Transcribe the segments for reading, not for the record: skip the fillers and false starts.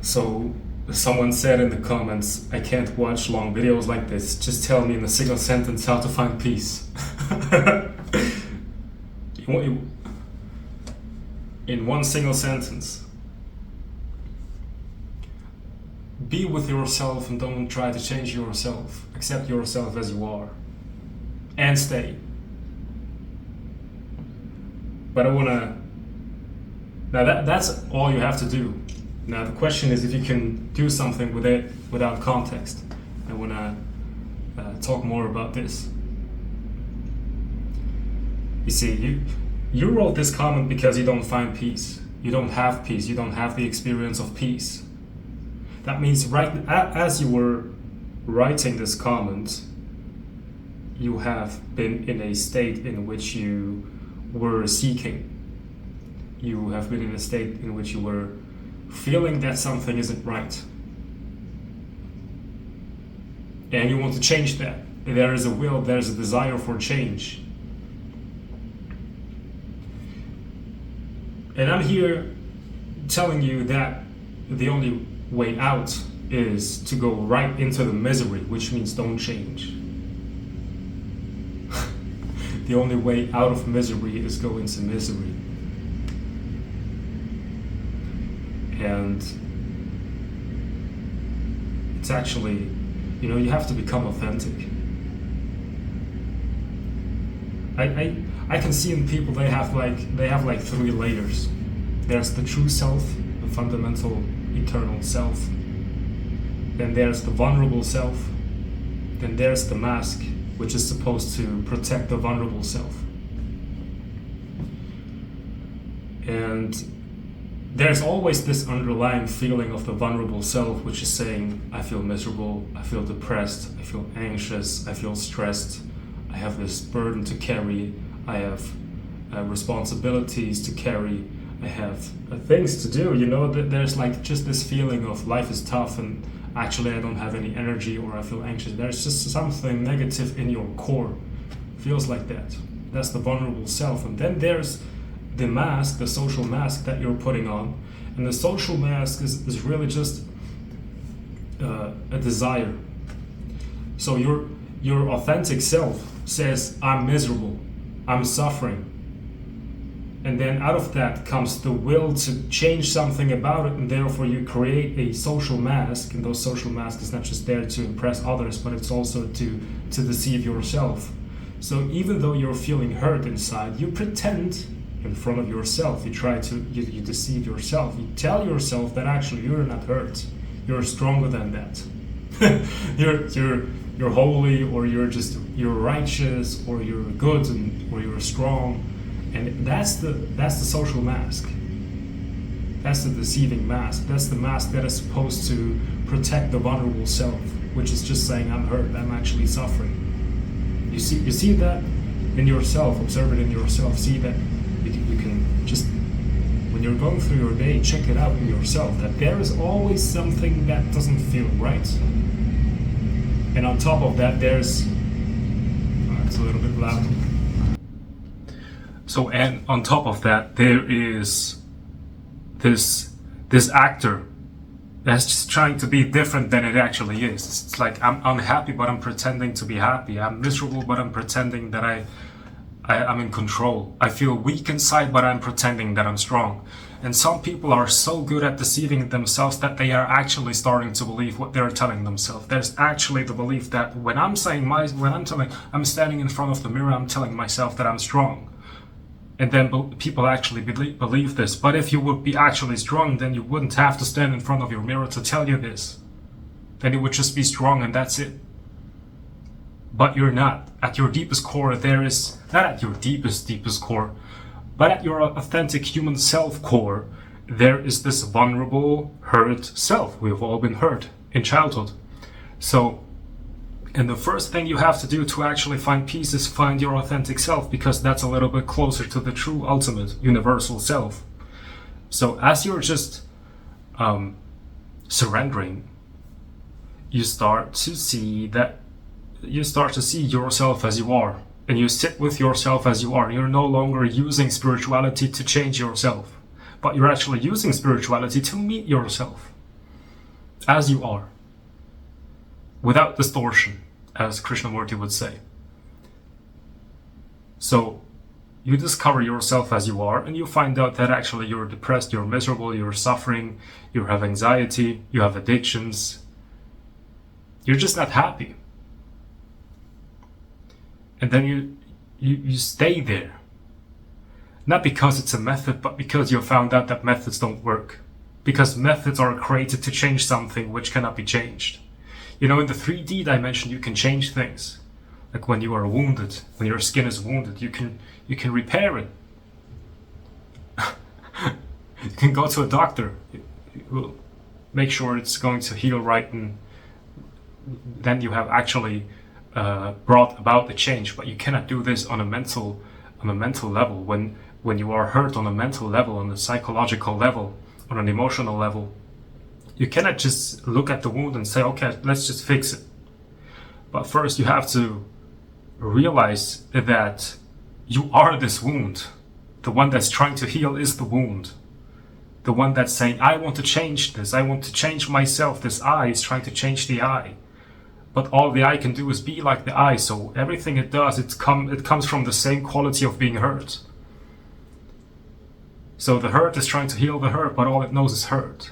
So someone said in the comments, I can't watch long videos like this. Just tell me in a single sentence how to find peace. In one single sentence. Be with yourself and don't try to change yourself. Accept yourself as you are. And stay. But I wanna... Now that's all you have to do. Now the question is if you can do something with it without context. I wanna talk more about this. You see, you wrote this comment because you don't find peace. You don't have peace. You don't have the experience of peace. That means right as you were writing this comment, you have been in a state in which you were seeking. You have been in a state in which you were feeling that something isn't right. And you want to change that. There is a will, there's a desire for change. And I'm here telling you that the only way out is to go right into the misery, which means don't change. The only way out of misery is go into misery. And it's actually, you have to become authentic. I can see in people they have like 3 layers. There's the true self, the fundamental eternal self. Then there's the vulnerable self. Then there's the mask, which is supposed to protect the vulnerable self. And there's always this underlying feeling of the vulnerable self, which is saying, I feel miserable, I feel depressed, I feel anxious, I feel stressed, I have this burden to carry, I have responsibilities to carry, I have things to do. There's like just this feeling of life is tough and actually I don't have any energy or I feel anxious. There's just something negative in your core. Feels like that. That's the vulnerable self. And then there's the mask, the social mask that you're putting on. And the social mask is really just a desire. So your authentic self says, I'm miserable, I'm suffering. And then out of that comes the will to change something about it, and therefore you create a social mask. And those social mask is not just there to impress others, but it's also to deceive yourself. So even though you're feeling hurt inside, you pretend in front of yourself. You deceive yourself. You tell yourself that actually you're not hurt. You're stronger than that. you're holy, or you're righteous, or you're good, or you're strong. And that's the social mask. That's the deceiving mask. That's the mask that is supposed to protect the vulnerable self, which is just saying, I'm hurt, I'm actually suffering. You see that in yourself, observe it in yourself, see that you can just, when you're going through your day, check it out in yourself, that there is always something that doesn't feel right. And on top of that, there's, it's a little bit loud. So, and on top of that, there is this actor that's just trying to be different than it actually is. It's like, I'm unhappy, but I'm pretending to be happy. I'm miserable, but I'm pretending that I'm in control. I feel weak inside, but I'm pretending that I'm strong. And some people are so good at deceiving themselves that they are actually starting to believe what they're telling themselves. There's actually the belief that when I'm standing in front of the mirror, I'm telling myself that I'm strong. And then people actually believe this. But if you would be actually strong, then you wouldn't have to stand in front of your mirror to tell you this. Then you would just be strong and that's it. But you're not. At your deepest core, there is, not at your deepest core, but at your authentic human self core, there is this vulnerable, hurt self. We've all been hurt in childhood. So, and the first thing you have to do to actually find peace is find your authentic self, because that's a little bit closer to the true, ultimate, universal self. So as you're just surrendering, you start to see yourself as you are, and you sit with yourself as you are. You're no longer using spirituality to change yourself, but you're actually using spirituality to meet yourself. as you are, without distortion, as Krishnamurti would say. So you discover yourself as you are, and you find out that actually you're depressed, you're miserable, you're suffering, you have anxiety, you have addictions. You're just not happy. And then you stay there. Not because it's a method, but because you found out that methods don't work. Because methods are created to change something which cannot be changed. You know, in the 3D dimension, you can change things. Like when you are wounded, when your skin is wounded, you can repair it. You can go to a doctor. You will make sure it's going to heal right, and then you have actually brought about the change. But you cannot do this on a mental level. When you are hurt on a mental level, on a psychological level, on an emotional level, you cannot just look at the wound and say, okay, let's just fix it. But first you have to realize that you are this wound. The one that's trying to heal is the wound. The one that's saying, I want to change this, I want to change myself. This eye is trying to change the eye. But all the eye can do is be like the eye, so everything it does, it comes from the same quality of being hurt. So the hurt is trying to heal the hurt, but all it knows is hurt.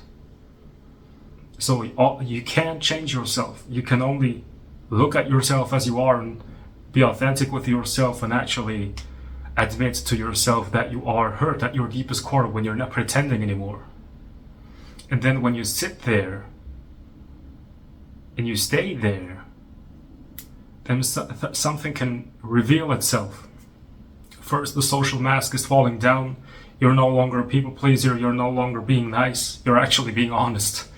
So you can't change yourself. You can only look at yourself as you are and be authentic with yourself and actually admit to yourself that you are hurt at your deepest core when you're not pretending anymore. And then when you sit there and you stay there, then something can reveal itself. First, the social mask is falling down. You're no longer a people pleaser. You're no longer being nice. You're actually being honest.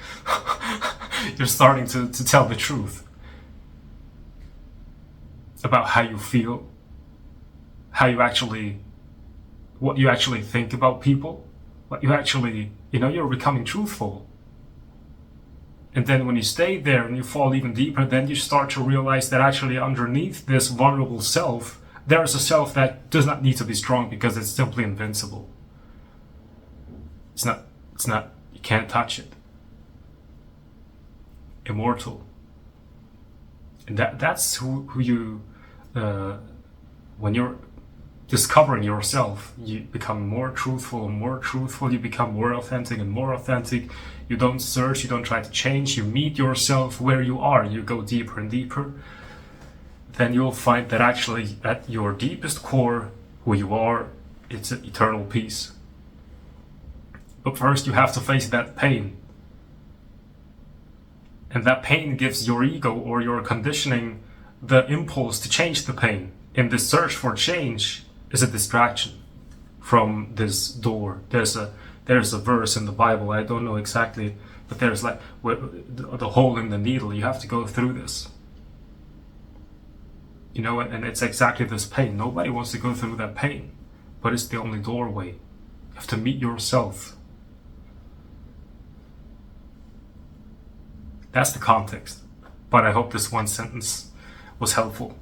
You're starting to tell the truth about how you feel, what you actually think about people, what you actually, you're becoming truthful. And then when you stay there and you fall even deeper, then you start to realize that actually underneath this vulnerable self, there is a self that does not need to be strong because it's simply invincible. It's not, you can't touch it. Immortal. And that's who you, when you're discovering yourself, you become more truthful and more truthful, you become more authentic and more authentic. You don't search, you don't try to change, you meet yourself where you are, you go deeper and deeper. Then you'll find that actually at your deepest core, who you are, it's an eternal peace. But first you have to face that pain. And that pain gives your ego or your conditioning the impulse to change the pain. In this search for change is a distraction from this door. There's a verse in the Bible, I don't know exactly, but there's like the hole in the needle. You have to go through this. And it's exactly this pain. Nobody wants to go through that pain, but it's the only doorway. You have to meet yourself. That's the context. But I hope this one sentence was helpful.